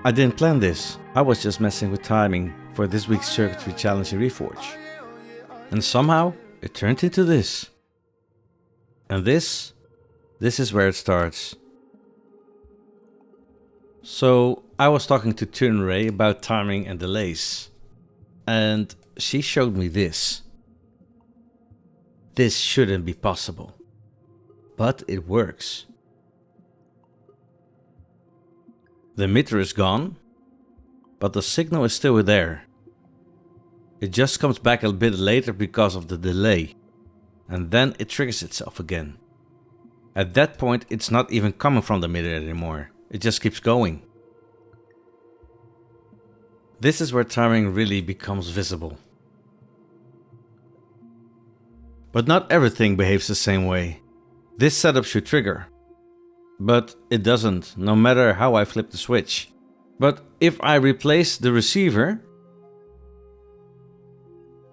I didn't plan this. I was just messing with timing for this week's circuitry challenge in Reforj. And somehow it turned into this. And this is where it starts. So I was talking to Ray about timing and delays. And she showed me this. This shouldn't be possible. But it works. The emitter is gone, but the signal is still there. It just comes back a bit later because of the delay, and then it triggers itself again. At that point, it's not even coming from the emitter anymore, it just keeps going. This is where timing really becomes visible. But not everything behaves the same way. This setup should trigger. But it doesn't, no matter how I flip the switch. But if I replace the receiver,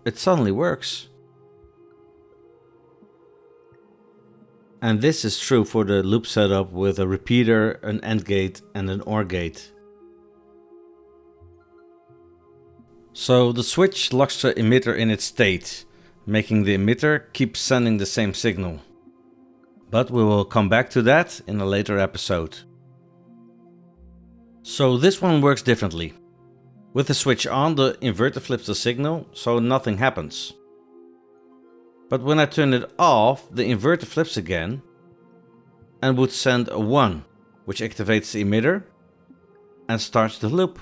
it suddenly works. And this is true for the loop setup with a repeater, an AND gate and an OR gate. So the switch locks the emitter in its state, making the emitter keep sending the same signal. But we will come back to that in a later episode. So this one works differently. With the switch on, the inverter flips the signal, so nothing happens. But when I turn it off, the inverter flips again and would send a 1, which activates the emitter and starts the loop.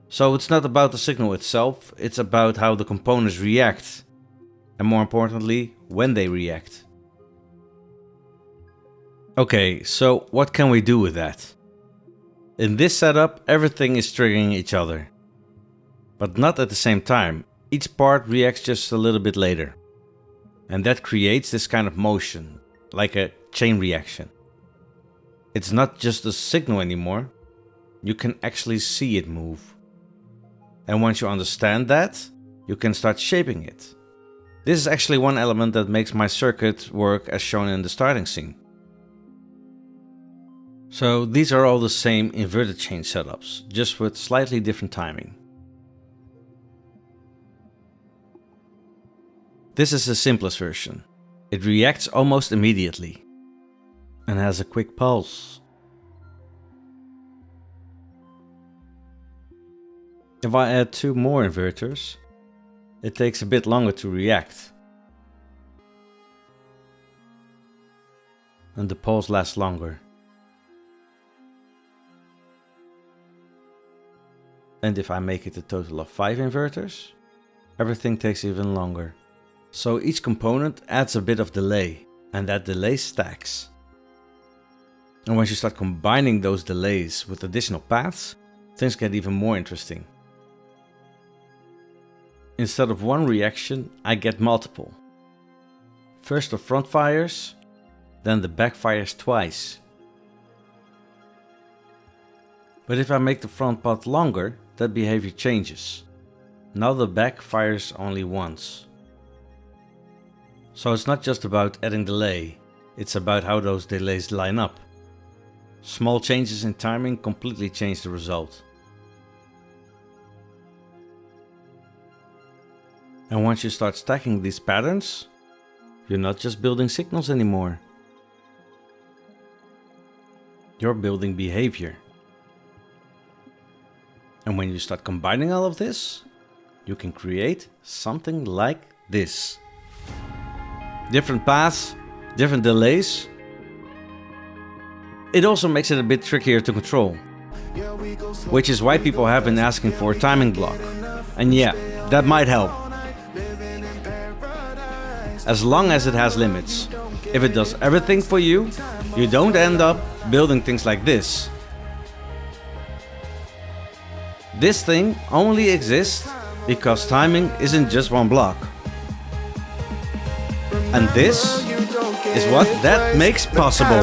So it's not about the signal itself, it's about how the components react. And more importantly, when they react. Okay, so what can we do with that? In this setup, everything is triggering each other. But not at the same time. Each part reacts just a little bit later. And that creates this kind of motion, like a chain reaction. It's not just a signal anymore. You can actually see it move. And once you understand that, you can start shaping it. This is actually one element that makes my circuit work as shown in the starting scene. So these are all the same inverter chain setups, just with slightly different timing. This is the simplest version. It reacts almost immediately and has a quick pulse. If I add 2 more inverters, it takes a bit longer to react. And the pulse lasts longer. And if I make it a total of 5 inverters, everything takes even longer. So each component adds a bit of delay, and that delay stacks. And once you start combining those delays with additional paths, things get even more interesting. Instead of one reaction, I get multiple. First the front fires, then the back fires twice. But if I make the front path longer, that behavior changes. Now the back fires only once. So it's not just about adding delay, it's about how those delays line up. Small changes in timing completely change the result. And once you start stacking these patterns, you're not just building signals anymore. You're building behavior. And when you start combining all of this, you can create something like this. Different paths, different delays. It also makes it a bit trickier to control. Which is why people have been asking for a timing block. And yeah, that might help. As long as it has limits. If it does everything for you, you don't end up building things like this. This thing only exists because timing isn't just one block. And this is what that makes possible.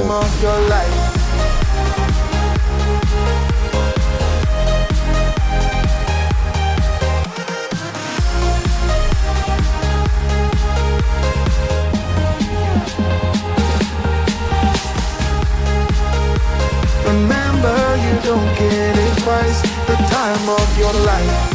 Remember girl, you don't get it twice. The time of your life.